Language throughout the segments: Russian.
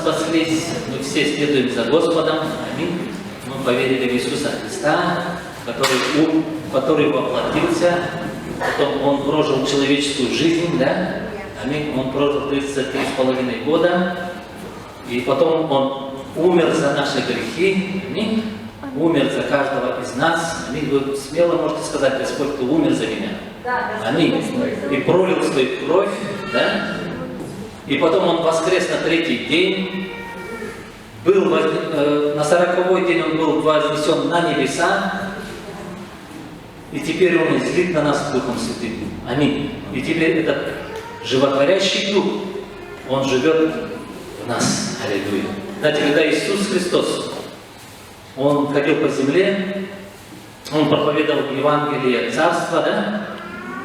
воскрес, мы все следуем за Господом. Аминь. Мы поверили в Иисуса Христа, который воплотился, потом Он прожил человеческую жизнь, да? Аминь. Он прожил 33,5 года, и потом Он умер за наши грехи. Аминь. Умер за каждого из нас. Аминь. Вы смело можете сказать: Господь, Ты умер за меня. Аминь. И пролил свою кровь, да? И потом Он воскрес на 3-й день. На 40-й день Он был вознесен на небеса. И теперь Он излит на нас Духом Святым. Аминь. И теперь этот животворящий Дух, Он живет в нас. Аллилуйя. Знаете, когда Иисус Христос, Он ходил по земле, Он проповедовал Евангелие Царства, да?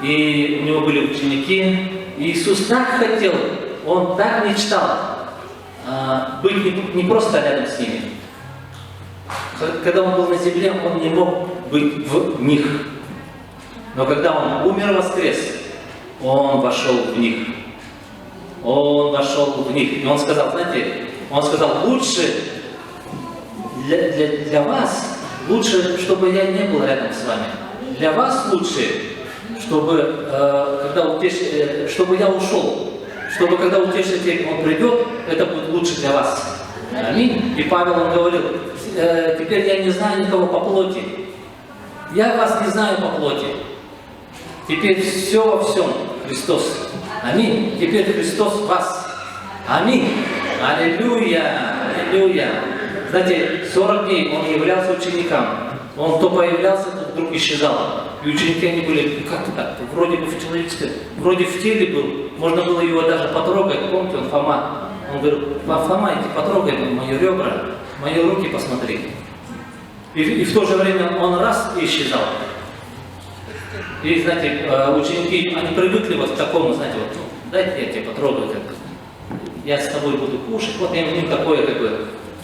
И у Него были ученики. И Иисус так хотел, Он так мечтал быть не просто рядом с ними. Когда Он был на земле, Он не мог быть в них. Но когда Он умер и воскрес, Он вошел в них. Он вошел в них. И Он сказал, знаете, Он сказал: лучше для вас, лучше, чтобы я не был рядом с вами. Для вас лучше, чтобы я ушел. Чтобы когда Утешитель Он придет, это будет лучше для вас. Аминь. И Павел, он говорил: теперь я не знаю никого по плоти. Я вас не знаю по плоти. Теперь все во всем Христос. Аминь. Теперь Христос в вас. Аминь. Аллилуйя. Аллилуйя. Знаете, 40 дней Он являлся ученикам. Он то появлялся, то вдруг исчезал. И ученики они были: как так? Вроде бы в человеческом, вроде в теле был. Можно было его даже потрогать. Помните, он Фома. Он говорит: Фома, иди потрогай мои ребра, мои руки посмотри. И в то же время он раз и исчезал. И знаете, ученики, они привыкли вот к такому, знаете, вот: дайте я тебя потрогаю, я с тобой буду кушать. Вот им такое,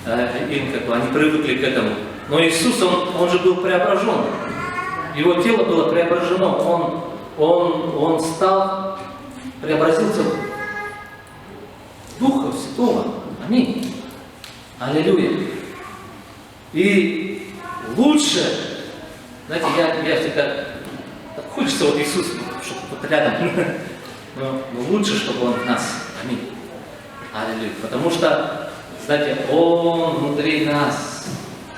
они привыкли к этому. Но Иисус, он же был преображен. Его тело было преображено. Он стал, преобразился в Духа Святого. Аминь. Аллилуйя. И лучше, знаете, я всегда, хочется вот Иисус, чтобы вот рядом, но лучше, чтобы Он в нас. Аминь. Аллилуйя. Потому что, знаете, Он внутри нас.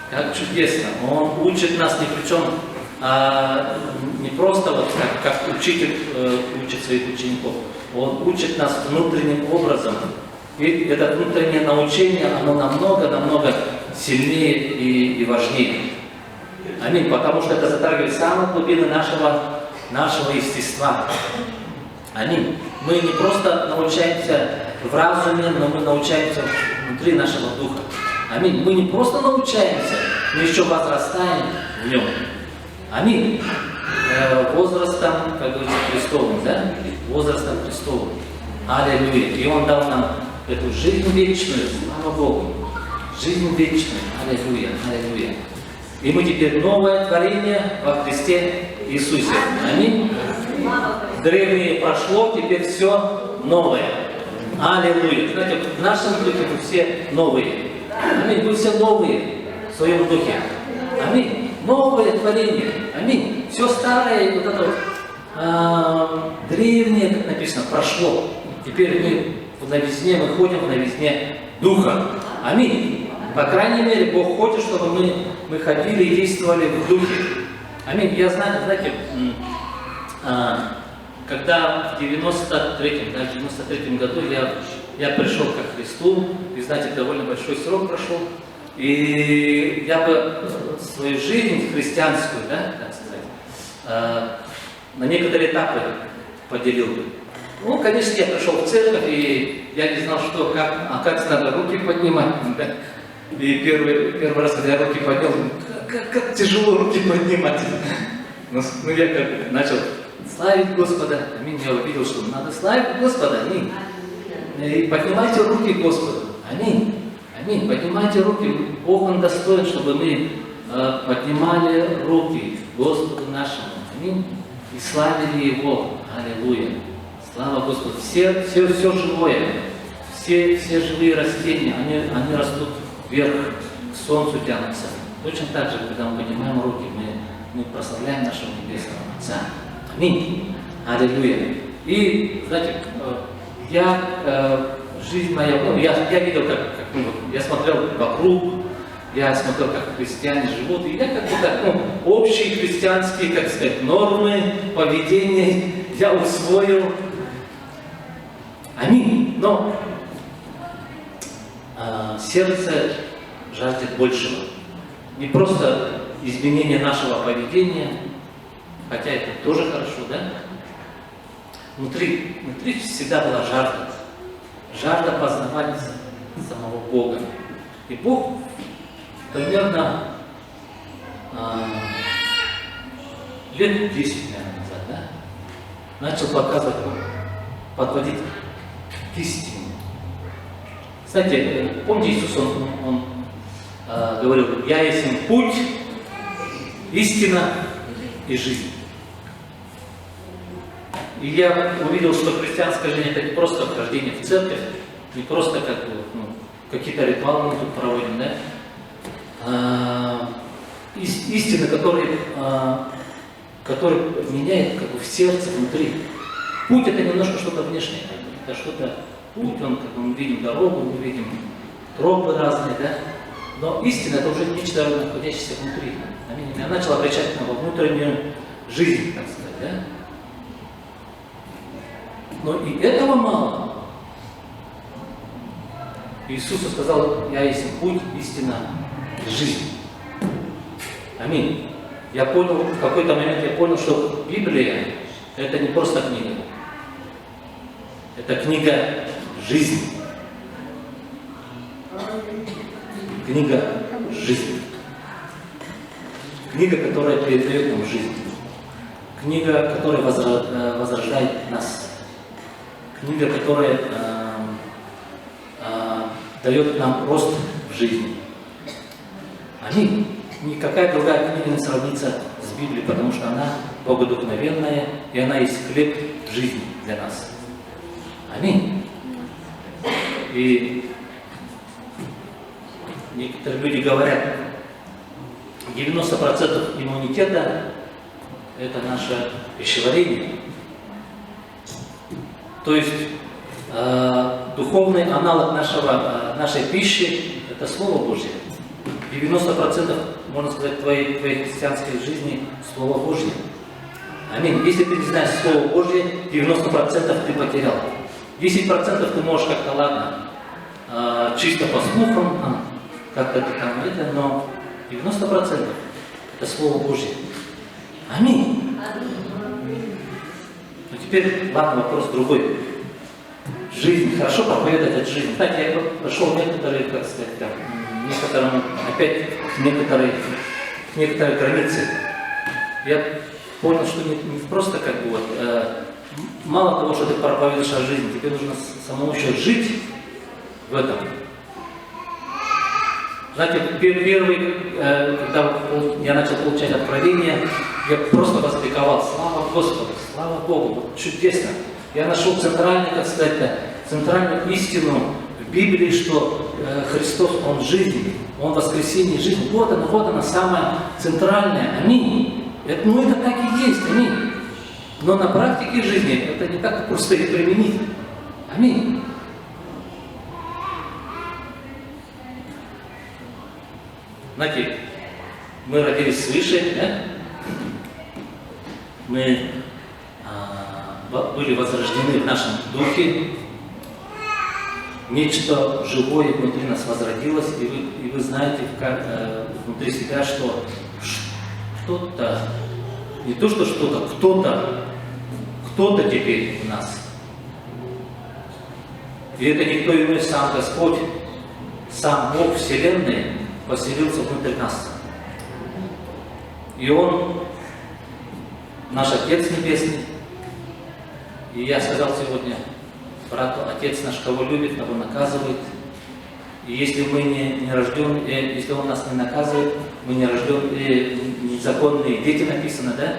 Как чудесно. Он учит нас ни при чем, не просто вот как учитель учит своих учеников. Он учит нас внутренним образом. И это внутреннее научение, оно намного сильнее и важнее. Аминь. Потому что это затрагивает самые глубины нашего естества. Аминь. Мы не просто научаемся в разуме, но мы научаемся внутри нашего духа. Аминь. Мы не просто научаемся, мы еще возрастаем в нем. Аминь. Возрастом, как говорится, Христовым, да? Возрастом Христовым. Аллилуйя. И Он дал нам эту жизнь вечную, слава Богу. Жизнь вечную. Аллилуйя. Аллилуйя. И мы теперь новое творение во Христе Иисусе. Аминь. Древнее прошло, теперь все новое. Аллилуйя. Знаете, в нашем духе мы все новые. Аминь. Вы все новые в своем духе. Аминь. Новое творение. Аминь. Все старое, вот это вот, древнее, как написано, прошло. Теперь мы в новизне, мы ходим в новизне Духа. Аминь. По крайней мере, Бог хочет, чтобы мы ходили и действовали в Духе. Аминь. Я знаю, знаете, когда в 93-м году я пришел ко Христу, и знаете, довольно большой срок прошел, и я бы свою жизнь христианскую, да, так сказать, на некоторые этапы поделил бы. Ну, конечно, я пришел в церковь, и я не знал, что, как надо руки поднимать. Да? И первый раз, когда я руки поднял, как тяжело руки поднимать. Ну, я как начал славить Господа. Аминь. Я увидел, что надо славить Господа. Аминь. И поднимайте руки Господу. Аминь. Аминь. Поднимайте руки. Бог, Он достоин, чтобы мы поднимали руки Господу нашему. Аминь. И славили Его. Аллилуйя. Слава Господу. Все живое. все живые растения, они растут вверх, к солнцу тянутся. Точно так же, когда мы поднимаем руки, мы прославляем нашего Небесного Отца. Аминь. Аллилуйя. И, знаете, жизнь моя, я видел, я смотрел вокруг, я смотрел, как христиане живут, и я как бы общие христианские, как сказать, нормы поведения я усвоил. Аминь. Но сердце жаждет большего. Не просто изменение нашего поведения, хотя это тоже хорошо, да? Внутри всегда была жажда. Жажда познавания самого Бога. И Бог примерно лет 10, наверное, назад, да, начал показывать, подводить к истине. Кстати, помните, Иисус, он говорил: «Я есть путь, истина и жизнь». И я увидел, что христианская жизнь — это не просто вхождение в церковь, не просто какие-то ритуалы мы тут проводим, да? Истина, которая меняет как бы в сердце, внутри. Путь — это немножко что-то внешнее, это что-то, путь, мы видим дорогу, мы видим тропы разные, да? Но истина — это уже нечто, находящееся внутри. Аминь. Я начал обращать во внутреннюю жизнь, так сказать, да? Но и этого мало. Иисус сказал: «Я есть путь, истина и жизнь». Аминь. Я понял, в какой-то момент я понял, что Библия — это не просто книга. Это книга жизни. Книга жизни. Книга, которая передает нам жизнь. Книга, которая возрождает нас. Книга, которая дает нам рост в жизни. Аминь. Никакая другая книга не сравнится с Библией, потому что она богодухновенная, и она есть хлеб жизни для нас. Аминь. И некоторые люди говорят, 90% иммунитета — это наше пищеварение. То есть духовный аналог нашей пищи — это Слово Божье. 90%, можно сказать, твоей христианской жизни — Слово Божье. Аминь. Если ты не знаешь Слово Божье, 90% ты потерял. 10% ты можешь как-то, ладно, чисто по слухам, как-то там это, но 90% это Слово Божье. Аминь. Но теперь, ладно, вопрос другой. Жизнь, хорошо проповедовать от жизни. Знаете, я прошел некоторые, как сказать, там, некоторым, опять к некоторой границе. Я понял, что не просто как бы мало того, что ты проповедуешь о жизни, тебе нужно самому еще жить в этом. Знаете, первый, когда я начал получать откровения, я просто возликовал: слава Господу, слава Богу, вот чудесно. Я нашел центральную истину в Библии, что Христос, Он жизнь, Он воскресение, жизнь. Вот она самая центральная. Аминь. Это так и есть. Аминь. Но на практике жизни это не так просто и применить. Аминь. Знаете, мы родились свыше, да? Мы были возрождены в нашем духе, нечто живое внутри нас возродилось, и вы знаете внутри себя, что что-то, не то что что-то, кто-то теперь в нас. И это никто иной, сам Господь, сам Бог Вселенной поселился внутрь нас. И Он, наш Отец Небесный. И я сказал сегодня брату: Отец наш, кого любит, того наказывает. И если мы не рожден, если Он нас не наказывает, мы не рожденные, незаконные дети, написано, да?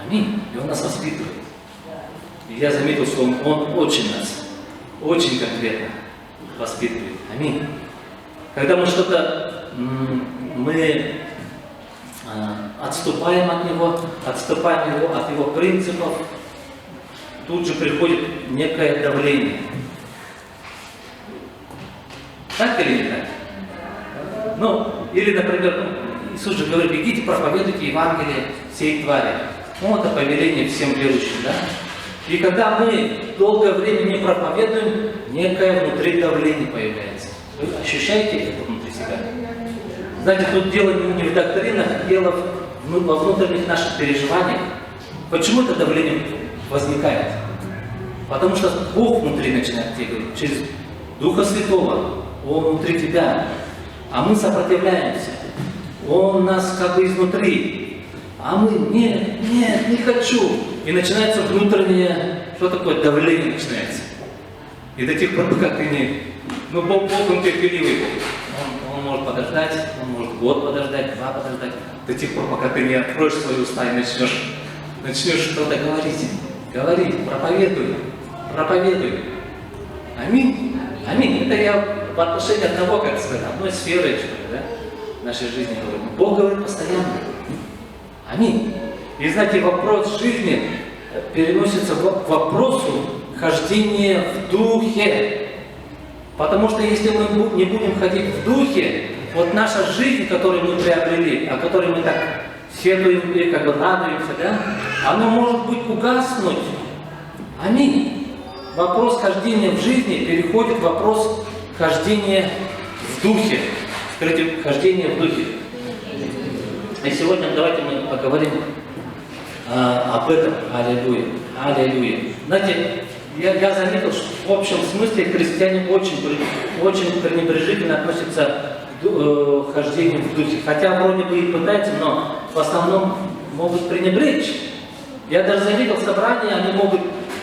Аминь. И Он нас воспитывает. И я заметил, что Он очень очень конкретно воспитывает. Аминь. Когда мы что-то, мы отступаем от него, от его принципов, тут же приходит некое давление. Так или не так? Ну, или, например, Иисус же говорит, идите, проповедуйте Евангелие всей твари. Ну, это повеление всем верующим, да? И когда мы долгое время не проповедуем, некое внутри давление появляется. Вы ощущаете это внутри себя? Знаете, тут дело не в доктринах, дело во внутренних наших переживаниях. Почему это давление возникает? Потому что Бог внутри начинает тебе говорить, через Духа Святого, Он внутри тебя, а мы сопротивляемся. Он у нас как бы изнутри, а мы нет, не хочу. И начинается внутреннее, что такое давление начинается. И до тех пор, пока ты не... Ну, Бог, Он терпеливый. Он может подождать, Он может год подождать, 2 подождать. До тех пор, пока ты не откроешь свои уста и начнешь что-то говорить, проповедуй. Аминь. Аминь. Это я в отношении одного, как сказать, одной сферы, что ли, да, в нашей жизни говорю. Бог говорит постоянно. Аминь. И знаете, вопрос жизни переносится к вопросу хождения в Духе. Потому что если мы не будем ходить в Духе, вот наша жизнь, которую мы приобрели, о которой мы так сетуем и как бы радуемся, да, она может быть угаснуть. Аминь. Вопрос хождения в жизни переходит в вопрос хождения в Духе. Скажите, хождение в Духе. И сегодня давайте мы поговорим об этом. Аллилуйя. Аллилуйя. Знаете, я заметил, что в общем смысле христиане очень пренебрежительно относятся к хождению в Духе. Хотя вроде бы и пытаются, но в основном могут пренебречь. Я даже заметил, собрания они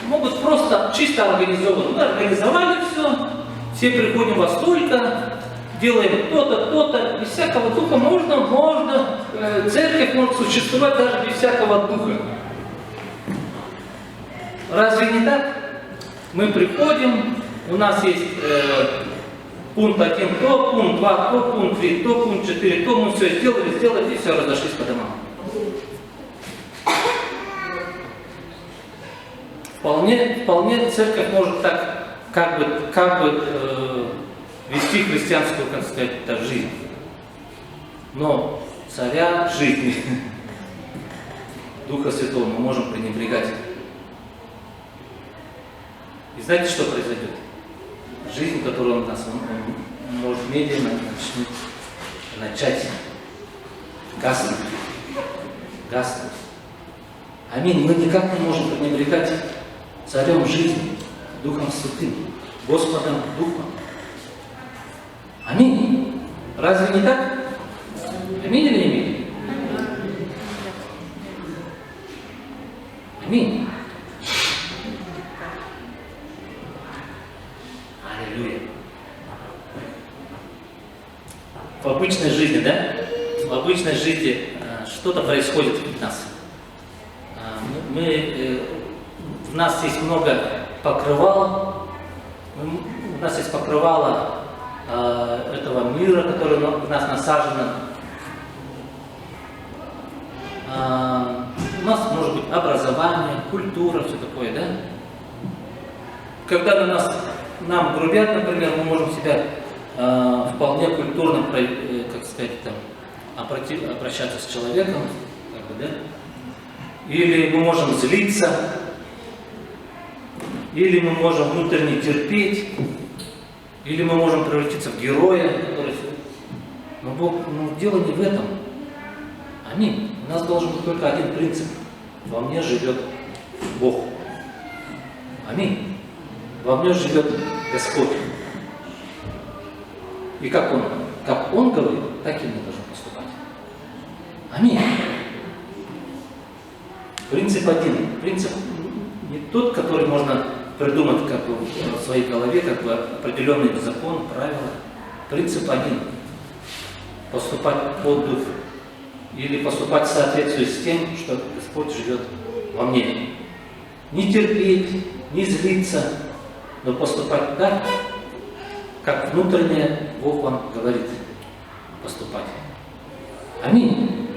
могут просто чисто организованы. Мы организовали все приходим во столько, делаем то-то, без всякого духа можно, церковь может существовать даже без всякого духа. Разве не так? Мы приходим, у нас есть пункт 1 то, пункт 2 то, пункт 3 то, пункт 4 то, мы все сделали и все, разошлись по домам. Вполне церковь может так как бы вести христианскую, как сказать, жизнь. Но царя жизни, Духа Святого, мы можем пренебрегать. И знаете, что произойдет? Жизнь, которую он нас, он может медленно начать гаснуть. Аминь. Мы никак не можем пренебрегать царем жизни, Духом Святым, Господом Духом. Аминь. Разве не так? Аминь или не аминь? Аминь. Аллилуйя. В обычной жизни, да? В обычной жизни что-то происходит в нас. В нас есть много покрывал, у нас есть покрывало этого мира, которое в нас насажено. У нас может быть образование, культура, все такое, да? Когда нам грубят, например, мы можем себя вполне культурно, как сказать, обращаться с человеком, как бы, да? Или мы можем злиться, или мы можем внутренне терпеть, или мы можем превратиться в героя, который... Но дело не в этом. Аминь. У нас должен быть только один принцип. Во мне живет Бог. Аминь. Во мне живет Господь. И как Он говорит, так и мы должны поступать. Аминь. Принцип один. Принцип не тот, который можно придумать как бы в своей голове, как бы определенный закон, правила. Принцип один. Поступать по духу. Или поступать в соответствии с тем, что Господь живет во мне. Не терпеть, не злиться, но поступать так, как внутренне Бог вам говорит поступать. Аминь.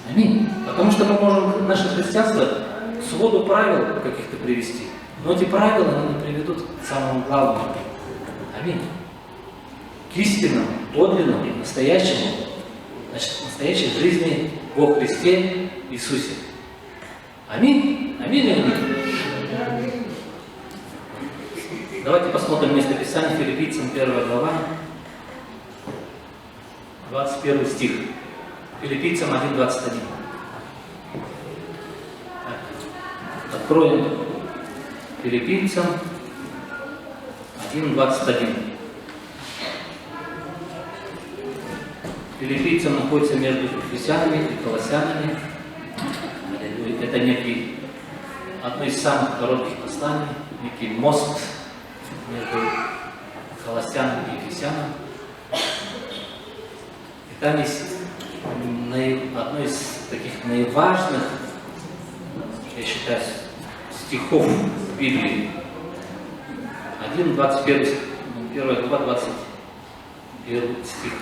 Аминь. Потому что мы можем наше христианство к своду правил каких-то привести, но эти правила они не приведут к самому главному. Аминь. К истинному, подлинному, настоящему, значит, настоящей жизни во Христе Иисусе. Аминь. Аминь или нет? Давайте посмотрим место Писания Филиппийцам 1 глава, 21 стих. Филиппийцам 1:21. Откроем Филиппийцам 1:21. Филиппийцам находится между Ефесянами и Колоссянами. Это некий, одно из самых коротких посланий, некий мост между Колоссянами и Ефесянами. И там есть одно из таких наиважных, я считаю, стихов в Библии. 1 глава, 21 стих.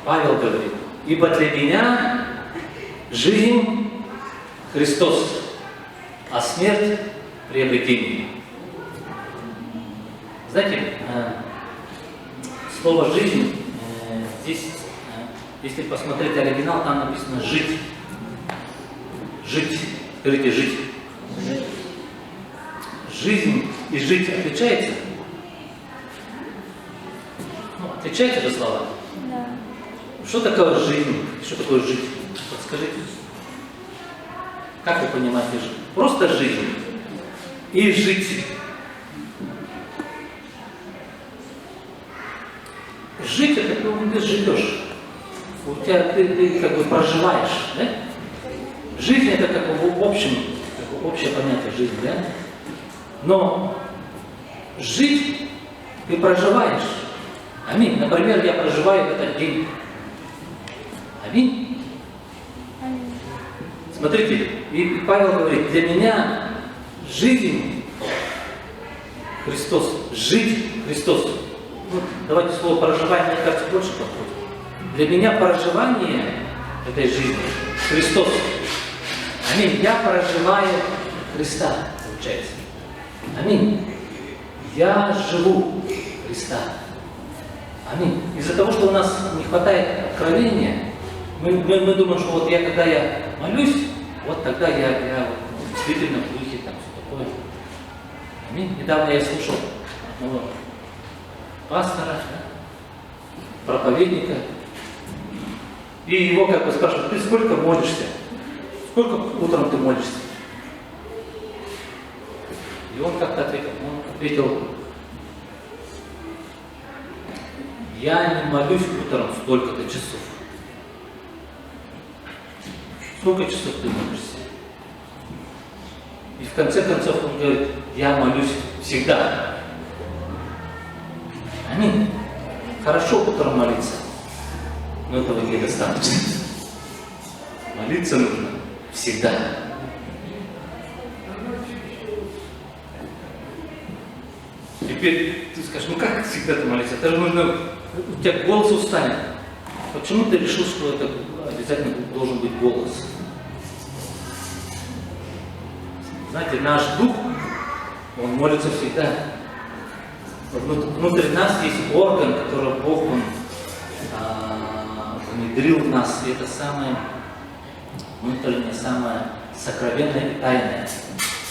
Павел говорит: «Ибо для меня жизнь Христос, а смерть приобретение». Знаете, слово «жизнь» здесь, если посмотреть оригинал, там написано «жить». Жить. Скажите, жить. Жизнь и жить отличается? Ну, отличаются же слова? Да. Что такое жизнь? Что такое жить? Подскажите. Как вы понимаете жизнь? Просто жизнь и жить. Жить это ты живешь. У тебя ты как бы проживаешь, да? Жизнь это как бы в общем, как бы общее понятие жизни, да? Но жить ты проживаешь. Аминь. Например, я проживаю этот день. Аминь. Смотрите, и Павел говорит: для меня жизнь Христос, жить Христос. Ну, давайте слово проживание, мне кажется, больше подходит. Для меня проживание этой жизни Христос. Аминь. Я проживаю Христа, получается. Аминь. Я живу Христа. Аминь. Из-за того, что у нас не хватает откровения, мы думаем, что вот когда я молюсь, вот тогда я действительно в духе, там все такое. Аминь. Недавно я слушал одного пастора, проповедника, и его как бы спрашивают: ты сколько молишься? Сколько утром ты молишься? И он как-то ответил: я не молюсь утром столько-то часов. Сколько часов ты молишься? И в конце концов он говорит: я молюсь всегда. Аминь. Хорошо утром молиться, но этого недостаточно. Молиться нужно всегда. Теперь ты скажешь: ну как всегда ты молиться? Это же нужно, у тебя голос устанет. Почему ты решил, что это обязательно должен быть голос? Знаете, наш дух, он молится всегда. Внутри нас есть орган, который Бог внедрил в нас. И это самое внутреннее, самое сокровенное и тайное.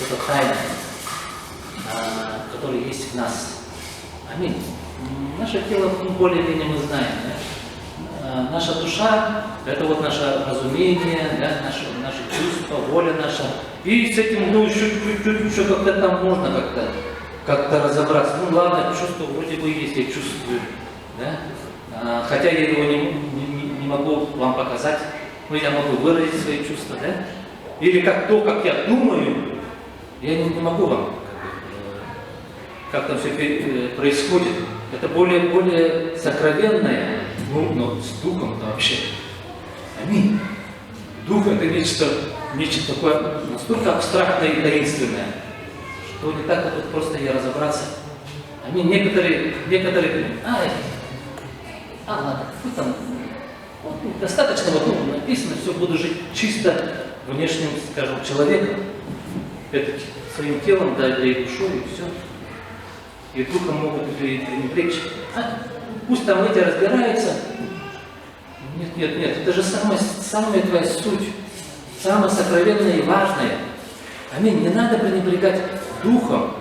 Это тайна, которая есть в нас. Аминь. Наше тело более-менее мы знаем. Да? Наша душа – это вот наше разумение, да? наши чувства, воля наша. И с этим еще как-то там можно как-то разобраться. Ну ладно, чувство вроде бы есть, я чувствую. Да? Хотя я его не могу вам показать, но я могу выразить свои чувства. Да? Или как я думаю, я не могу вам, как там все происходит. Это более сокровенное, но с духом-то вообще. Аминь. Дух это нечто нечто такое настолько абстрактное и таинственное, что не так вот просто и разобраться. Аминь. Некоторые, ладно, ну, там, вот, достаточно вот, написано, все, буду жить чисто внешним, скажем, человеком, это своим телом, да и душой, и все. И духом могут и пренебречь. Пусть там эти разбираются. Нет, это же самая твоя суть, самое сокровенное и важное. Аминь. Не надо пренебрегать духом,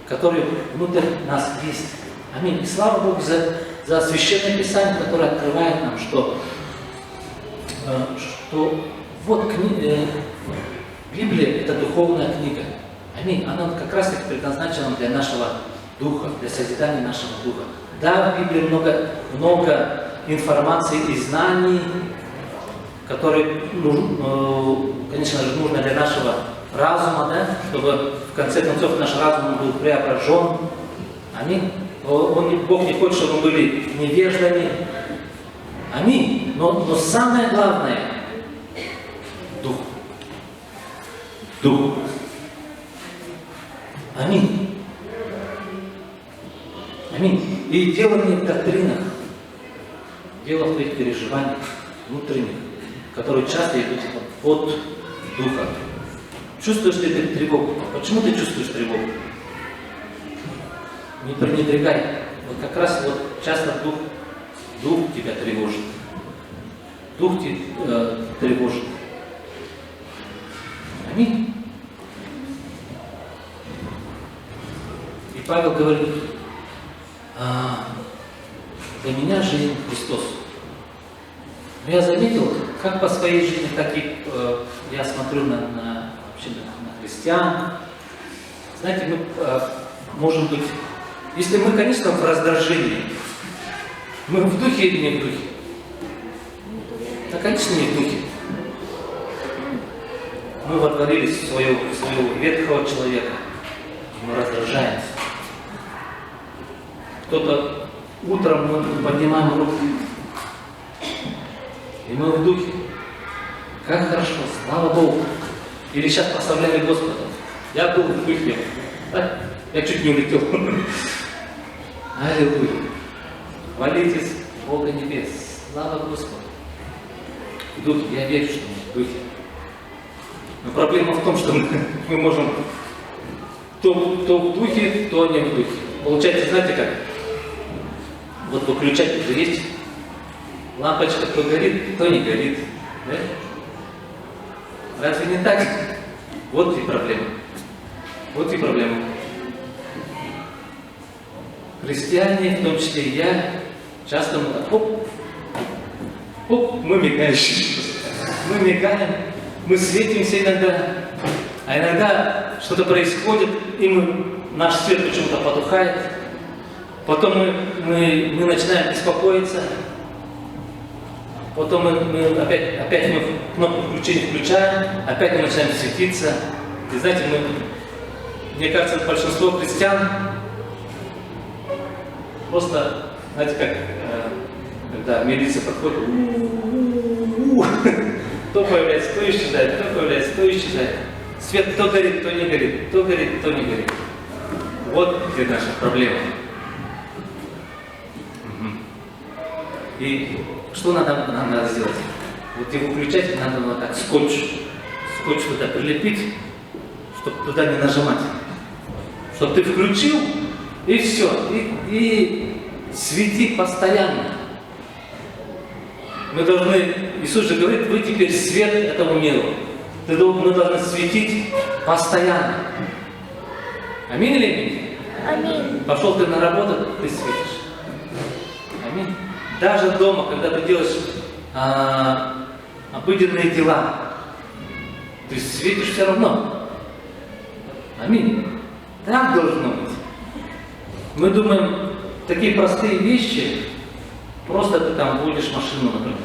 который внутрь нас есть. Аминь. И слава Богу за Священное Писание, которое открывает нам, что вот Библия – это духовная книга. Аминь. Она как раз таки предназначена для нашего духа, для созидания нашего духа. Да, в Библии много информации и знаний, которые, конечно же, нужно для нашего разума, да, чтобы в конце концов наш разум был преображен. Аминь. Бог не хочет, чтобы мы были невеждами. Аминь. Но самое главное – Дух. Дух. Аминь. Аминь. И дело не в доктринах, дело в твоих переживаниях внутренних, которые часто идут от Духа. Чувствуешь ли ты тревогу? Почему ты чувствуешь тревогу? Не пренебрегай. Вот как раз вот часто Дух тебя тревожит. Дух тебя тревожит. Аминь. И Павел говорит, для меня жизнь Христос. Но я заметил, как по своей жизни, так и я смотрю на христиан. Знаете, мы можем быть, если мы, конечно, в раздражении, мы в духе или не в духе? Да, конечно, не в духе. Мы водворились в своего ветхого человека, мы раздражаемся. Кто-то утром мы поднимаем руки, и мы в духе. Как хорошо, слава Богу. Или сейчас прославляли Господа. Я был в духе. Да? Я чуть не улетел. Аллилуйя. Хвалитесь Бога небес. Слава Господу. В духе. Я верю, что мы в духе. Но проблема в том, что мы можем то в духе, то не в духе. Получается, знаете как? Вот выключатель же есть. Лампочка то горит, то не горит. Да? Разве не так? Вот и проблема. Вот и проблема. Христиане, в том числе и я, часто мы так, мы мигающие. Мы мигаем, мы светимся иногда, а иногда что-то происходит, и наш свет почему-то потухает. Потом мы начинаем беспокоиться. Потом мы опять мы кнопку включения включаем, опять мы начинаем светиться. И знаете, мне кажется, большинство христиан просто, знаете, как когда милиция подходит, то появляется, то исчезает, то появляется, то исчезает. Свет то горит, то не горит, то горит, то не горит. Вот где наша проблема. И что нам надо сделать? Вот его включать надо вот так, скотч туда прилепить, чтобы туда не нажимать. Чтобы ты включил, и все. И свети постоянно. Мы должны, Иисус же говорит, вы теперь свет этому миру. Мы должны светить постоянно. Аминь или аминь? Аминь. Пошел ты на работу, ты светишь. Аминь. Даже дома, когда ты делаешь обыденные дела, ты светишь все равно. Аминь. Так должно быть. Мы думаем, такие простые вещи, просто ты там водишь машину, например.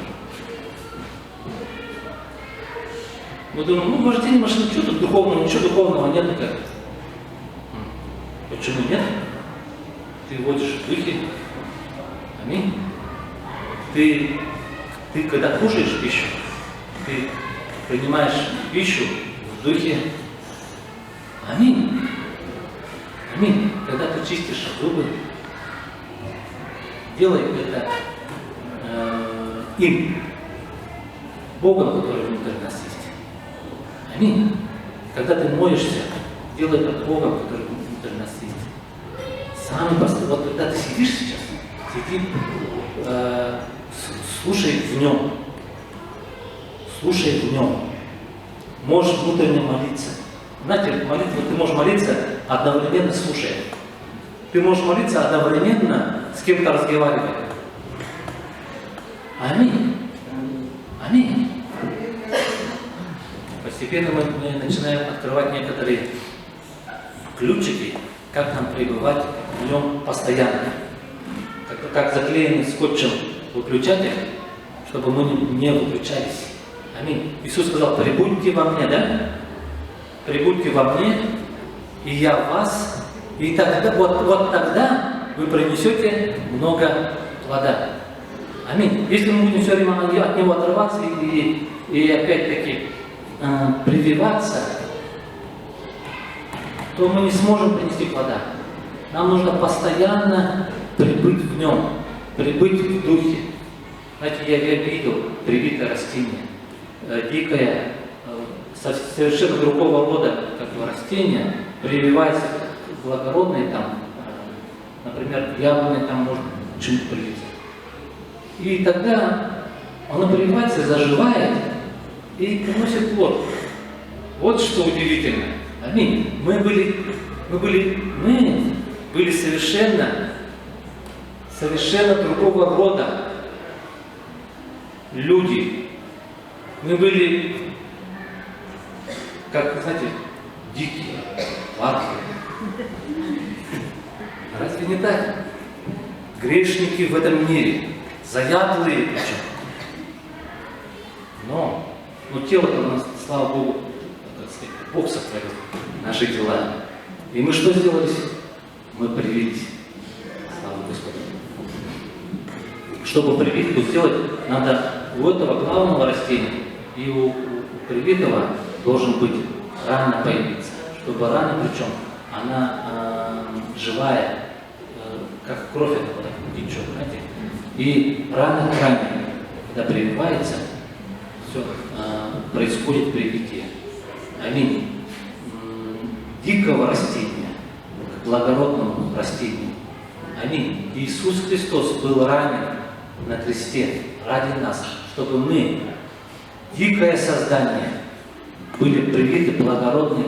Мы думаем, вождение машины, что тут духовного, ничего духовного нет. Как? Почему нет? Ты водишь в духе. Аминь. Ты когда кушаешь пищу, ты принимаешь пищу в духе. Аминь. Аминь. Когда ты чистишь зубы, делай это им, Богом, который внутри нас есть. Аминь. Когда ты моешься, делай это Богом, который внутри нас есть. Самый простой. Вот когда ты сидишь сейчас, сиди, слушай в нем. Слушай в нем. Можешь внутренне молиться. Знаете, молитва, ты можешь молиться одновременно слушая. Ты можешь молиться одновременно с кем-то разговаривая. Аминь. Аминь. Постепенно мы начинаем открывать некоторые ключики, как нам пребывать в нем постоянно. Как заклеенный скотчем выключатель, чтобы мы не выключались. Аминь. Иисус сказал: прибудьте во мне, да? Прибудьте во мне, и я в вас, и тогда, вот тогда вы принесете много плода. Аминь. Если мы будем все время от него отрываться и опять-таки прививаться, то мы не сможем принести плода. Нам нужно постоянно прибыть в нем, прибыть в духе. Знаете, я видел привитое растение, дикое, совершенно другого рода растение, прививается к благородной, там, например, яблоне, там можно что-нибудь привиться. И тогда оно прививается, заживает и приносит плод. Вот что удивительно. Аминь. Мы были совершенно другого рода люди. Мы были, как, знаете, дикие, парки. Разве не так? Грешники в этом мире, заядлые причем. Но тело-то у нас, слава Богу, так сказать, Бог сотворил наши тела. И мы что сделали? Мы привились. Слава Господу. Чтобы привитку сделать, надо у этого главного растения и у привитого должен быть рана появиться. Чтобы рана, причем, она живая, как кровь это вот так течет, знаете. И рана к ране, когда прививается, все, происходит привитие. Аминь. Дикого растения к благородному растению. Аминь. Иисус Христос был ранен на кресте ради нас, чтобы мы, дикое создание, были привиты благородной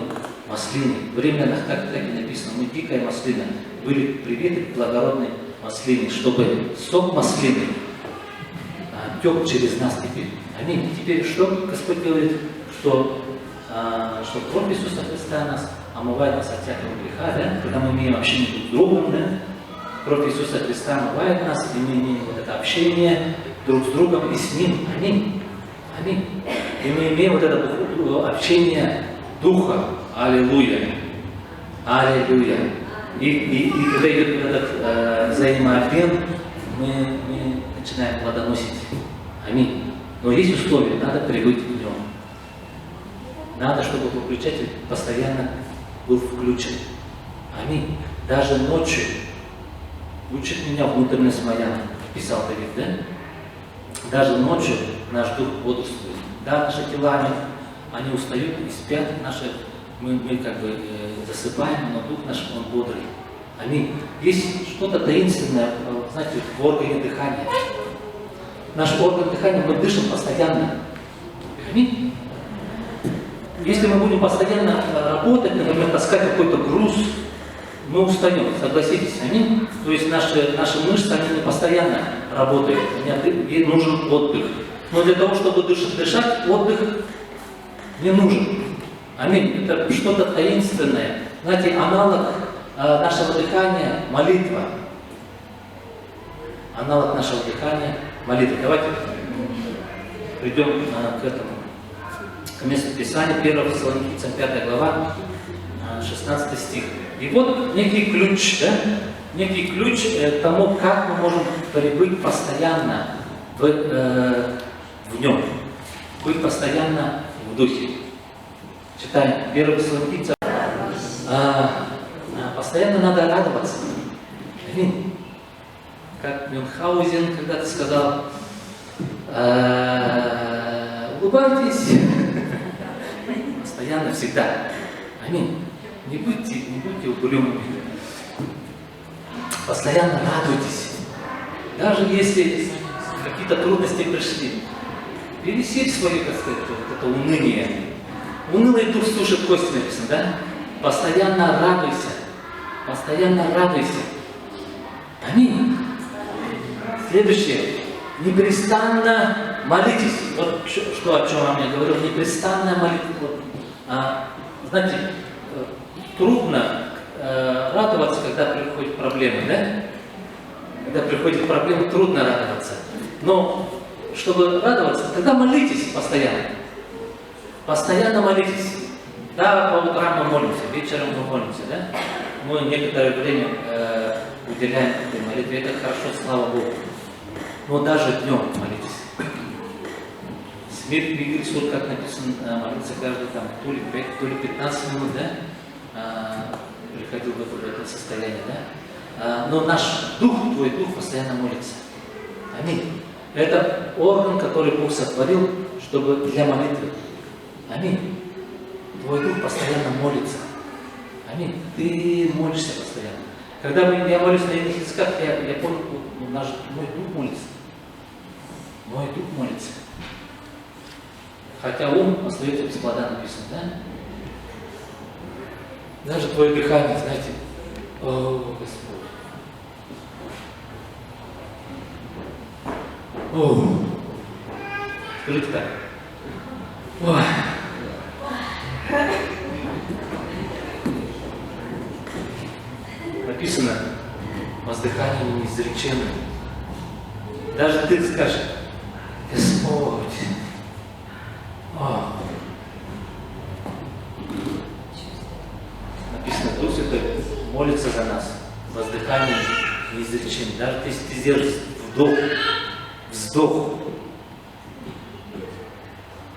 маслиной. В Римлянах так и написано: мы, дикая маслина, были привиты к благородной маслине, чтобы сок маслины тек через нас теперь. Аминь. И теперь что Господь говорит? Что кровь Иисуса Христа нас омывает нас от всякого греха, да? Когда мы имеем общение друг с другом, да? Кровь Иисуса Христа омывает нас, и мы имеем вот это общение друг с другом и с Ним. Аминь. Аминь. И мы имеем вот это общение Духа. Аллилуйя. Аллилуйя. И когда идет вот этот взаимообмен, мы начинаем плодоносить. Аминь. Но есть условия, надо прибыть в нем. Надо, чтобы выключатель постоянно был включен. Аминь. Даже ночью учит меня внутренность моя, писал Давид, да? Даже ночью наш дух бодрствует. Да, наши тела, они устают и спят, мы как бы засыпаем, но дух наш, он бодрый. Аминь. Есть что-то таинственное, знаете, в органе дыхания. Наш орган дыхания, мы дышим постоянно. Аминь. Если мы будем постоянно работать, например, таскать какой-то груз, мы устаем, согласитесь, аминь? То есть наши мышцы, они не постоянно работают, им нужен отдых. Но для того, чтобы дышать, отдых не нужен. Аминь. Это что-то таинственное. Знаете, аналог нашего дыхания – молитва. Аналог нашего дыхания – молитва. Давайте придем к этому. К месту Писания, 1 Фессалоникийцам 5 глава, 16 стих. И вот некий ключ, да? Некий ключ к тому, как мы можем прибыть постоянно в нем. Быть постоянно в духе. Читаем 1 Фессалоникийцам. Постоянно надо радоваться. Аминь. Как Мюнхгаузен когда-то сказал, улыбайтесь постоянно, всегда. Аминь. Не будьте угрюмыми. Постоянно радуйтесь. Даже если какие-то трудности пришли. Пересиль свое, так сказать, вот это уныние. Унылый дух сушит кости, написано, да? Постоянно радуйся. Постоянно радуйся. Аминь. Следующее. Непрестанно молитесь. Вот что, о чем я говорил. Непрестанная молитва. Вот. Знаете, трудно радоваться, когда приходят проблемы, да? Когда приходят проблемы, трудно радоваться. Но чтобы радоваться, тогда молитесь постоянно. Постоянно молитесь. Да, по утрам мы молимся, вечером мы молимся, да? Мы некоторое время уделяем этой молитве. Это хорошо, слава Богу. Но даже днем молитесь. Смерть Бигельсур, как написано, молиться каждый там, то ли 5, то ли 15 минут, да? Приходил в это состояние, да? Но наш дух, твой дух постоянно молится. Аминь. Это орган, который Бог сотворил, чтобы для молитвы. Аминь. Твой дух постоянно молится. Аминь. Ты молишься постоянно. Когда я молюсь на иных языках, я помню, мой дух молится. Мой дух молится. Хотя ум остается без плода, написано, да? Даже твое дыхание, знаете, о, Господь. О, скажите так. Ой. Написано, воздыхание неизреченное. Даже ты скажешь, Господь. О. Написано, Дух Святой молится за нас. Воздыхание неизреченное. Даже если ты сделаешь вздох.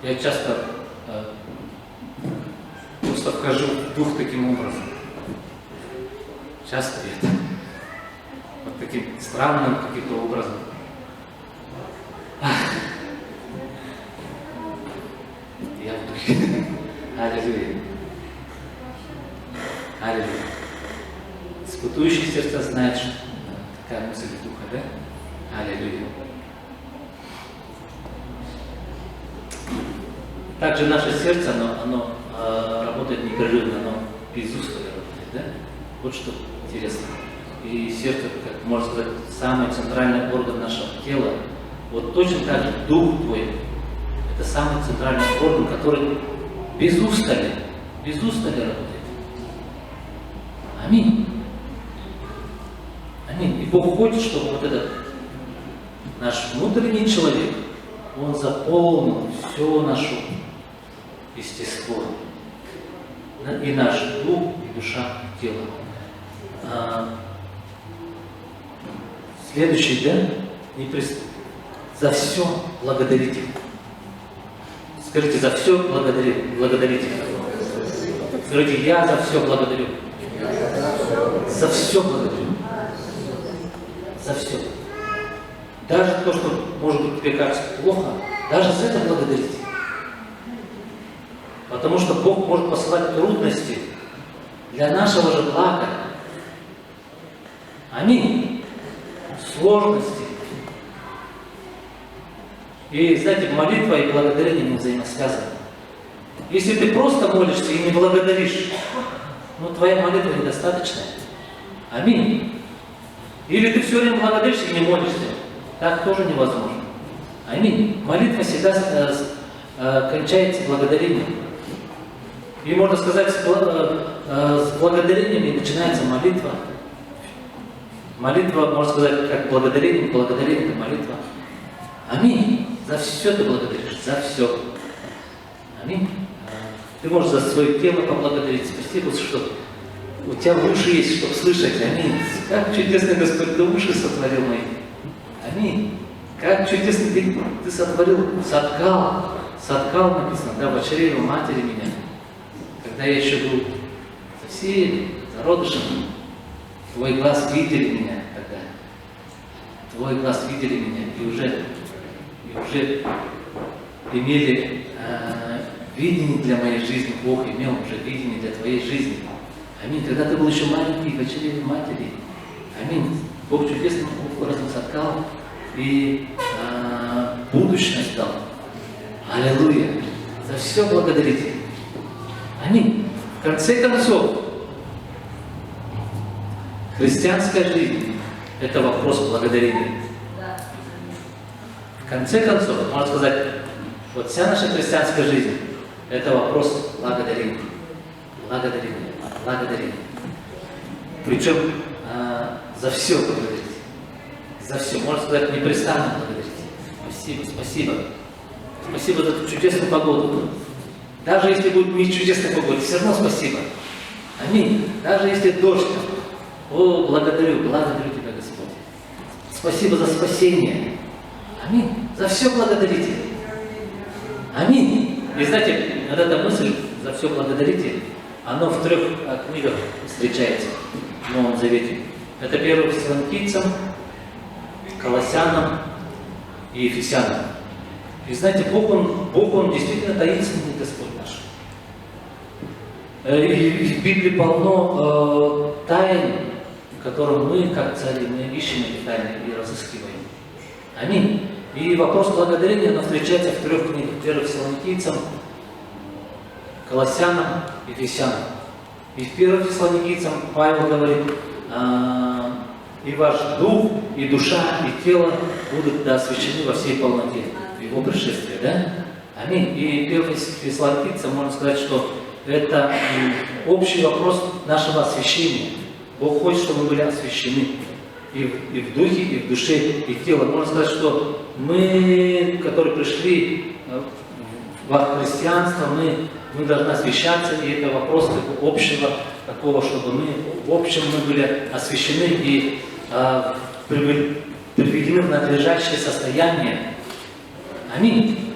Я часто просто вхожу в дух таким образом. Часто это. Вот таким странным каким-то образом. Я в духе. Аллилуйя. Аллилуйя. Испытующие сердца знают, что такая мысль духа, да? Аллилуйя. Также наше сердце, оно работает непрерывно, оно без устали работает, да? Вот что интересно. И сердце, как можно сказать, самый центральный орган нашего тела. Вот точно так же дух твой, это самый центральный орган, который без устали работает. Аминь. Аминь. И Бог хочет, чтобы вот этот наш внутренний человек, он заполнил все наше естество. И наш дух, и душа, и тело. Следующий, да? За все благодарите. Скажите, за все благодарите. Скажите, я за все благодарю. За все благодарю. За все. Даже то, что, может быть, тебе кажется плохо, даже за это благодарите. Потому что Бог может посылать трудности для нашего же блага. Аминь. Сложности. И, знаете, молитва и благодарение не взаимосвязаны. Если ты просто молишься и не благодаришь, ну, твоя молитва недостаточная. Аминь. Или ты все время благодаришь и не молишься. Так тоже невозможно. Аминь. Молитва всегда кончается благодарением. И можно сказать, с благодарением и начинается молитва. Молитва, можно сказать, как благодарение это молитва. Аминь. За все ты благодаришь, за все. Аминь. Ты можешь за свое тело поблагодарить. Спасибо, что у тебя уши есть, чтобы слышать. Аминь. Как чудесно, Господь, ты уши сотворил мои. Аминь. Как чудесно ты сотворил, соткал соткал, написано, да, в чреве матери меня. Когда я еще был совсем зародышем, твой глаз видели меня тогда. Твой глаз видели меня и уже имели видение для моей жизни. Бог имел уже видение для твоей жизни. Аминь. Когда ты был еще маленький, в чреве матери. Аминь. Бог чудесным образом соткал и будущность дал. Аллилуйя. За все благодарите. Аминь. В конце концов, христианская жизнь – это вопрос благодарения. В конце концов, можно сказать, вот вся наша христианская жизнь – это вопрос благодарения. Благодарение. Благодарение. Причем за все благодарите. За все. Можно сказать, непрестанно благодарите. Спасибо, спасибо. Спасибо за эту чудесную погоду. Даже если будет не чудесная погода, все равно спасибо. Аминь. Даже если дождь. О, благодарю Тебя, Господь. Спасибо за спасение. Аминь. За все благодарите. Аминь. И знаете, вот эта мысль «за все благодарите», оно в 3 книгах встречается в Новом Завете. Это 1 Фессалоникийцам, Колоссянам и Ефесянам. И знаете, Бог Он действительно таинственный Господь наш. И в Библии полно тайн, в котором мы, как цари, мы ищем эти тайны и разыскиваем. Аминь. И вопрос благодарения, оно встречается в 3 книгах. 1 Фессалоникийцам, Колоссянам, Ефесянам. И в 1 Фессалоникийцам Павел говорит, и ваш дух, и душа, и тело будут освящены во всей полноте в его пришествии, да? Аминь. И 1 Фессалоникийцам можно сказать, что это общий вопрос нашего освящения. Бог хочет, чтобы мы были освящены и в духе, и в душе, и в теле. Можно сказать, что мы, которые пришли во христианство, мы должны освящаться, и это вопрос общего такого, чтобы мы в общем мы были освящены и приведены в надлежащее состояние. Аминь.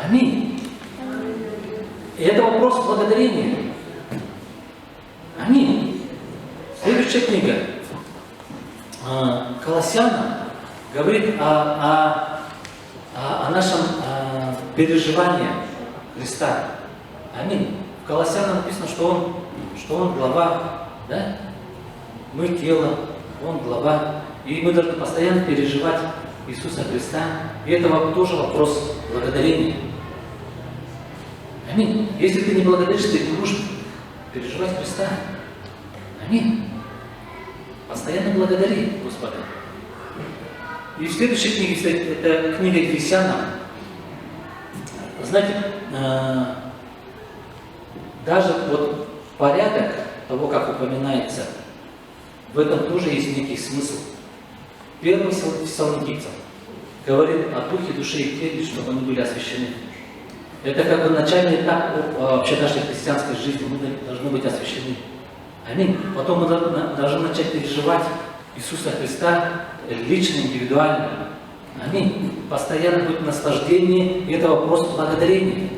Аминь. И это вопрос благодарения. Аминь. Следующая книга Колоссянам говорит о нашем переживании Христа. Аминь. В Колоссянам написано, что Он глава, да? Мы тело, Он глава. И мы должны постоянно переживать Иисуса Христа. И это тоже вопрос благодарения. Аминь. Если ты не благодаришь, ты не можешь переживать Христа. Аминь. Постоянно благодари Господа. И в следующей книге, это книга Ефесянам. Знаете, даже вот порядок того, как упоминается, в этом тоже есть некий смысл. 1 Фессалоникийцам говорит о духе, душе и теле, чтобы они были освящены. Это как бы начальный этап вообще нашей христианской жизни. Мы должны быть освящены. Аминь. Потом мы должны начать переживать Иисуса Христа лично, индивидуально. Аминь. Постоянно быть в наслаждении, и это вопрос благодарения.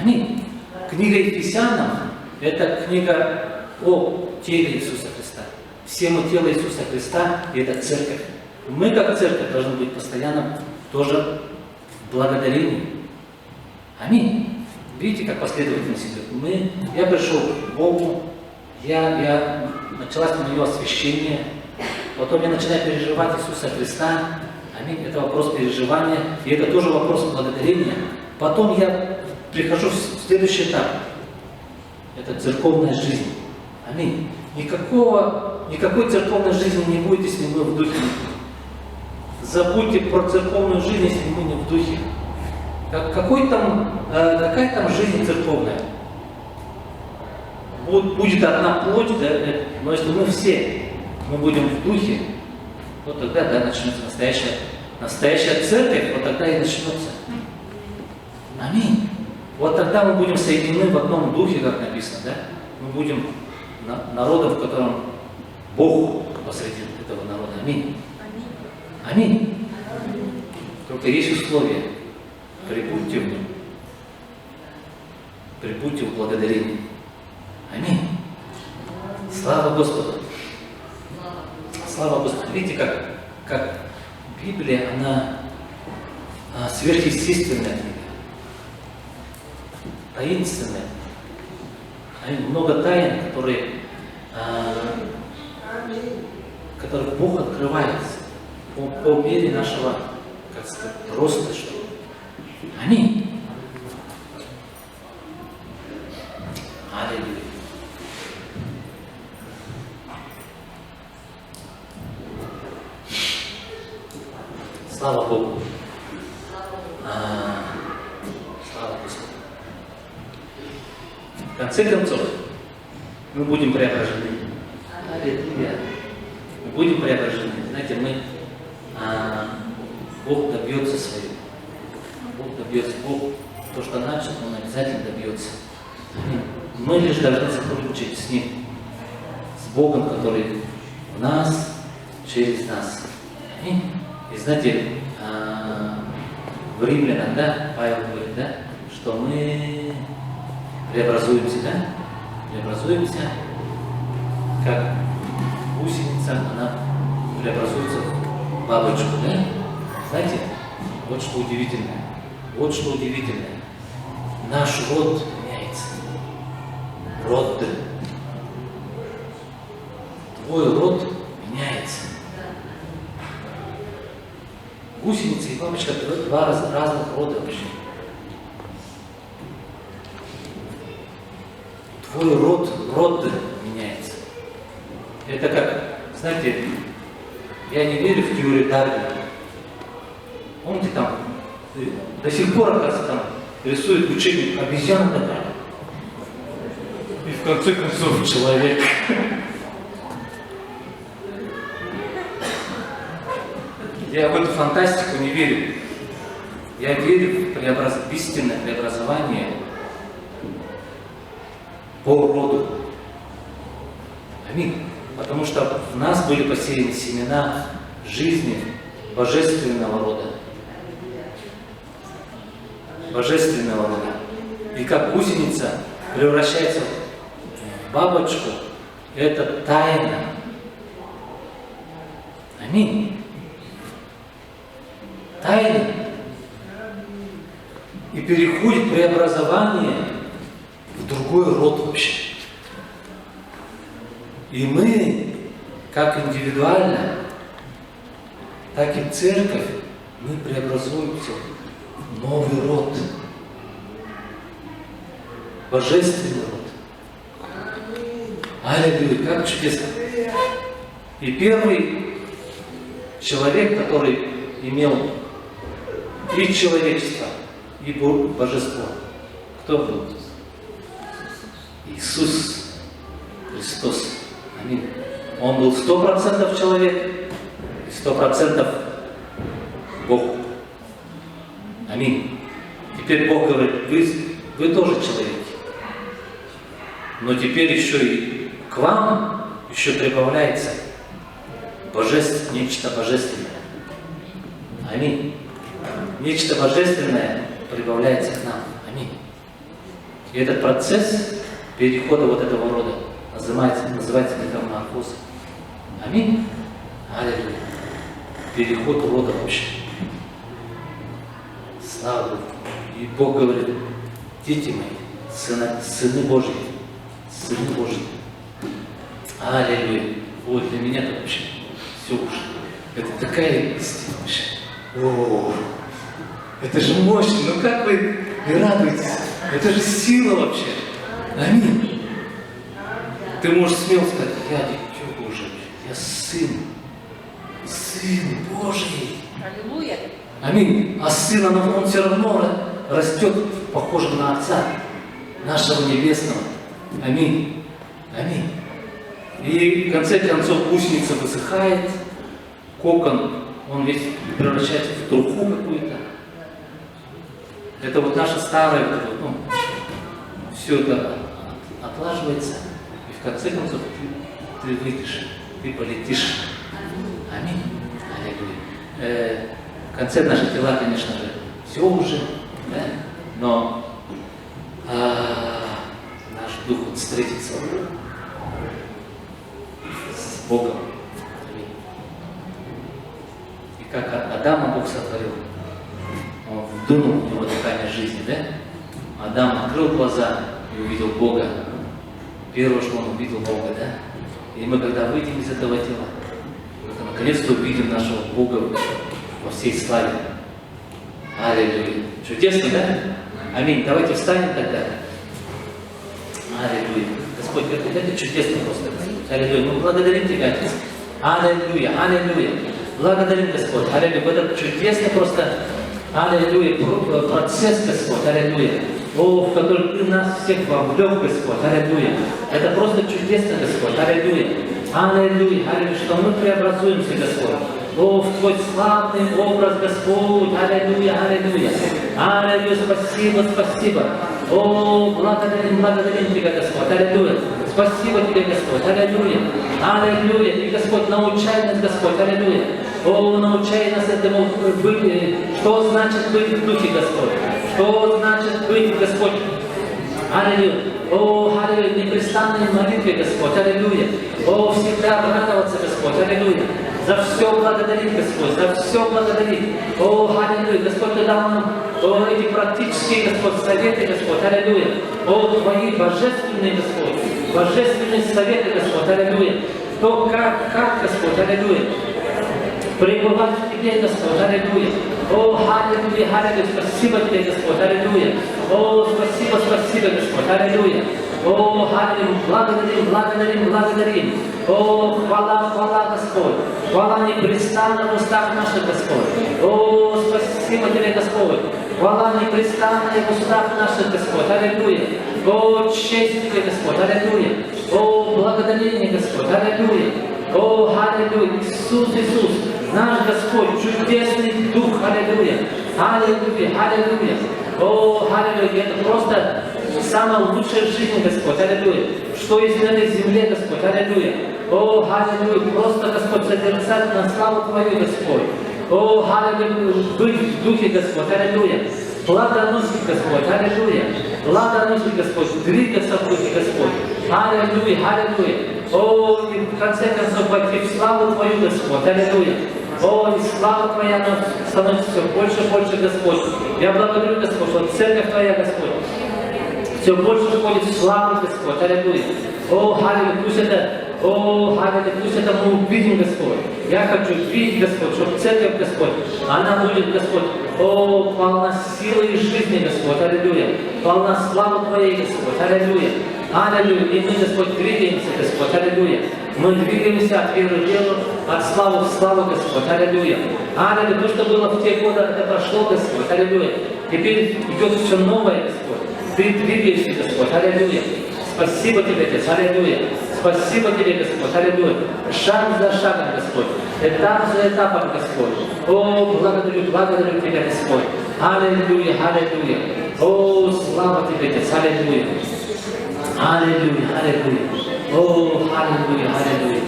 Аминь. Книга Ефесянам – это книга о теле Иисуса Христа. Все мы тело Иисуса Христа, и это церковь. Мы, как церковь, должны быть постоянно тоже в благодарении. Аминь. Видите, как последовательность идет? Я пришел к Богу, началось мое освящение, потом я начинаю переживать Иисуса Христа. Аминь. Это вопрос переживания, и это тоже вопрос благодарения. Потом я прихожу в следующий этап. Это церковная жизнь. Аминь. Никакой церковной жизни не будет, если мы в духе. Забудьте про церковную жизнь, если мы не в духе. Какая там жизнь церковная? Будет одна плоть, да, но если мы будем в духе, вот тогда, да, начнется настоящая церковь, вот тогда и начнется. Аминь. Вот тогда мы будем соединены в одном духе, как написано, да? Мы будем народом, в котором Бог посреди этого народа. Аминь. Аминь. Только есть условия. прибудьте в нем, прибудьте в благодарении. Аминь. Слава Господу. Слава Господу. Видите, как Библия, она сверхъестественная книга, таинственная. Много тайн, которые Бог открывает по мере нашего, как сказать, роста. Аминь. Аллилуйя. Слава Богу. Слава Господу. В конце концов, мы будем преображены. Аллилуйя. Мы будем преображены. Знаете, Бог добьется своего. Бог добьется. Бог то, что начал, Он обязательно добьется. Мы лишь должны сотрудничать с Ним, с Богом, который в нас, через нас. И знаете, в Римлянах, да, Павел говорит, да, что мы преобразуемся, да? Преобразуемся, как гусеница, она преобразуется в бабочку, да? Знаете, вот что удивительное. Вот что удивительное. Наш род меняется. Род. Твой род меняется. Гусеница и бабочка — два разных рода вообще. Твой род меняется. Это как, знаете, я не верю в теорию Дарвина. Помните, там до сих пор, оказывается, там рисует учебник обезьяна такая. И в конце концов человек. Я в эту фантастику не верю. Я верю в истинное преобразование по роду. Аминь. Потому что в нас были посеяны семена жизни божественного рода. Божественного рода. И как гусеница превращается в бабочку, это тайна. Аминь. Тайна. И переходит преобразование в другой род вообще. И мы, как индивидуально, так и церковь, мы преобразуемся в новый род. Божественный род. Аллилуйя, как чудесно. И первый человек, который имел и человечество, и божество, кто был? Иисус Христос. Аминь. Он был 100% человек и 100% Бог. Аминь. Теперь Бог говорит, вы тоже человеки. Но теперь еще и к вам еще прибавляется нечто божественное. Аминь. Нечто божественное прибавляется к нам. Аминь. И этот процесс перехода вот этого рода называется метаморфоз. Аминь. Аллилуйя. Переход рода вообще. Слава Богу. И Бог говорит, дети мои, сыны Божьи, сыны Божьи. Аллилуйя. Вот для меня это вообще все уже. Это такая истина вообще. О, это же мощно. Ну как вы радуетесь? Это же сила вообще. Аминь. Ты можешь смело сказать, я дитё Божие, я сын Божий. Аллилуйя. Аминь. А сын, он все равно растет похожим на Отца, нашего Небесного. Аминь. Аминь. И в конце концов гусеница высыхает, кокон, он весь превращается в труху какую-то. Это вот наше старое, все это отлаживается. И в конце концов ты выйдешь, ты полетишь. Аминь. Аллилуйя. В конце наши тела, конечно же, все уже да? Но наш дух вот встретится с Богом. И как Адама Бог сотворил, он вдунул в него дыхание жизни, да? Адам открыл глаза и увидел Бога. Первое, что он увидел Бога, да? И мы, когда выйдем из этого тела, мы наконец-то увидим нашего Бога во всей славе. Аллилуйя. Чудесно, да? Аминь. Давайте встанем тогда. Аллилуйя. Господь, это чудесно просто. Аллилуйя. Мы благодарим Тебя, Отец. Аллилуйя. Аллилуйя. Благодарим, Господь. Аллилуйя. Это чудесно просто. Аллилуйя. Процесс, Господь. Аллилуйя. О, в который Ты нас всех вовлек, Господь. Аллилуйя. Это просто чудесно, Господь. Аллилуйя. Аллилуйя. Аллилуйя. Что мы преобразуемся, Господь. О, в Твой славный образ, Господь. Аллилуйя. Аллилуйя. Аллилуйя. Спасибо, спасибо. О, благодарим, благодарим Тебя, Господь. Аллилуйя. Спасибо Тебе, Господь. Аллилуйя. Аллилуйя. И, Господь, научай нас, Господь. Аллилуйя. О, научай нас этому быть. Что значит быть в Духе, Господь? Что значит быть, Господь? Аллилуйя. О, аллилуйя. Непрестанной молитве, Господь. Аллилуйя. О, всегда радоваться, Господь. Аллилуйя. За все благодарить, Господь, за все благодарить. О, аллилуйя, Господь, Ты дал нам эти практические, Господь, советы, Господь, аллилуйя. О, Твои божественные, Господь, божественные советы, Господь, аллилуйя. То, как, Господь, аллилуйя, пребывать в Тебе, Господь, аллилуйя. О, аллилуйя, аллилуйя, спасибо Тебе, Господь, аллилуйя. О, спасибо, спасибо, Господь, аллилуйя. О, аллилуйя, благодарим, благодарим, благодарим. О, хвала, хвала, Господь. Хвала непрестанно в устах наших, Господь. О, спасибо Тебе, Господь. Хвала непрестанно в устах наших, Господь. Аллилуйя. О, честь Тебе, Господь. Аллилуйя. О, благодарение, Господь. Аллилуйя. О, аллилуйя. Иисус, Иисус. Наш Господь, чудесный Дух. Аллилуйя. Аллилуйя. Аллилуйя. О, аллилуйя. Это просто самая лучшая жизнь, Господь. Аллилуйя. Что есть на этой земле, Господь. Аллилуйя. О, аллилуйя. Просто, Господь, созерцать на славу Твою, Господь. О, аллилуйя. Быть в Духе, Господь. Аллилуйя. Плодоносить, Господь. Аллилуйя. Плодоносить, Господь. Двигаться в Духе, Господь. Аллилуйя. Аллилуйя. О, и в конце концов войти в славу Твою, Господь. Аллилуйя. О, и слава Твоя становится все больше и больше, Господь. Я благодарю, Господь, что церковь Твоя, Господь, все больше входит в славу, Господь. Аллилуйя. О, аллилуйя. Пусть это мы увидим, Господь. Я хочу видеть, Господь, чтобы церковь, Господь, она будет, Господь, о, полна силы и жизни, Господь. Аллилуйя. Полна славы Твоей, Господь. Аллилуйя. Аллилуйя. И мы, Господь, двигаемся, Господь. Аллилуйя. Мы двигаемся от веры в веру, от славы в славу, Господь. Аллилуйя. Аллилуйя. То, что было в те годы, это прошло, Господь. Аллилуйя. Теперь идет все новое, Господь. Ты двигаешься, Господь. Аллилуйя. Спасибо Тебе, Отец. Аллилуйя. Спасибо Тебе, Господь. Аллилуйя. Шаг за шагом, Господь. Этап за этапом, Господь. О, благодарю Тебя, Господь. Аллилуйя. Аллилуйя. О, слава Тебе, Отец. Аллилуйя. Аллилуйя. Аллилуйя. О, аллилуйя. Аллилуйя.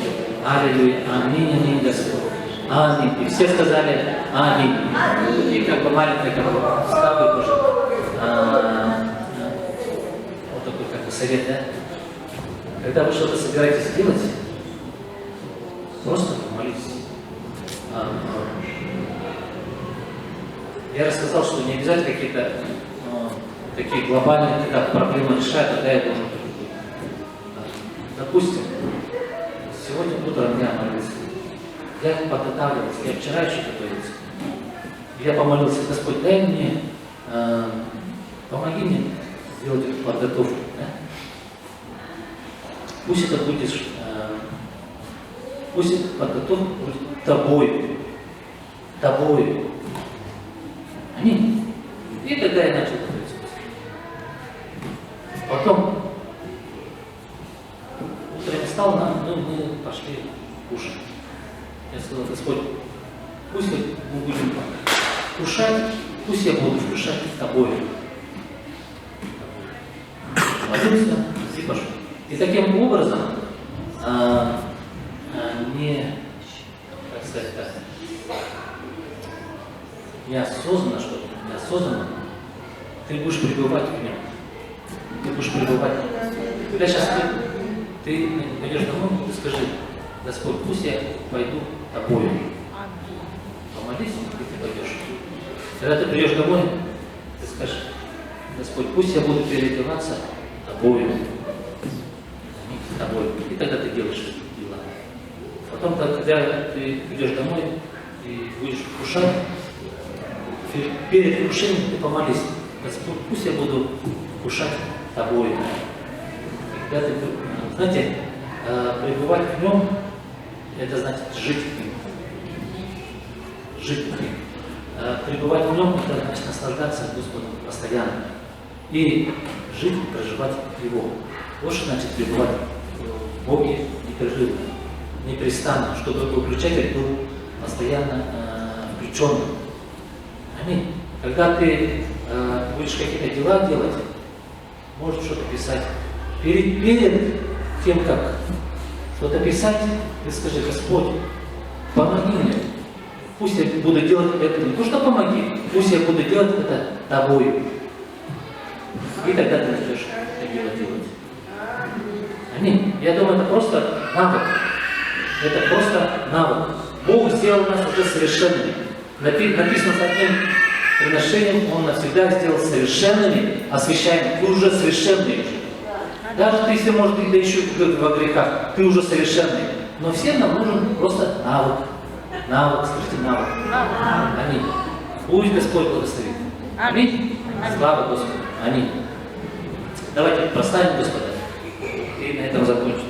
Аллилуйя. Аминь, аминь, Господь. Аминь. И все сказали аминь. И как бы маленькая вставка тоже. Вот такой как бы совет, да? Когда вы что-то собираетесь делать, просто помолитесь. Я рассказал, что не обязательно какие-то такие глобальные проблемы решать, тогда я должен. Допустим, сегодня утром я молился. Я подготавливался, я вчера еще готовился. Я помолился: Господь, дай мне, помоги мне сделать эту подготовку. Да? Пусть это будет, пусть эта подготовка будет тобой. Тобой. Аминь. И тогда я начал готовиться. Потом утром встал, мы пошли кушать. Я сказал: Господь, пусть мы будем кушать, пусть я буду вкушать с тобой. Молился и пошел. И таким образом, неосознанно, будешь пребывать в нем. Ты будешь пребывать. Когда сейчас ты пойдешь домой, ты скажи: Господь, пусть я пойду тобою. Помолись, и ты пойдешь. Когда ты придешь домой, ты скажешь: Господь, пусть я буду переодеваться тобою. Тобой. И тогда ты делаешь дела. Потом, когда ты придешь домой и будешь вкушать, перед вкушением ты помолись: Господь, пусть я буду вкушать тобой. И когда ты, знаете, пребывать в нем, это значит жить в нем. Жить в нем. Пребывать в нем, это значит наслаждаться Господом постоянно. И жить и проживать его. Вот что значит пребывать в Боге непрерывно, непрестанно, чтобы выключатель был постоянно включен. Аминь. Когда ты будешь какие-то дела делать, можешь что-то писать. Перед тем, как что-то писать, ты скажи: Господь, помоги мне. Пусть я буду делать это не то, что помоги, пусть я буду делать это тобою. И тогда ты начнешь это дело делать. Аминь. Я думаю, это просто навык. Это просто навык. Бог сделал нас уже совершенными. Написано с одним приношением, Он навсегда сделал совершенными, освящаемыми. Ты уже совершенный. Даже ты, если, может быть, да еще во грехах, ты уже совершенный. Но всем нам нужен просто навык. Навык, скажите, навык. Аминь. Пусть Господь благословит. Аминь. Слава Господу. Аминь. Давайте прославим Господа и на этом закончим.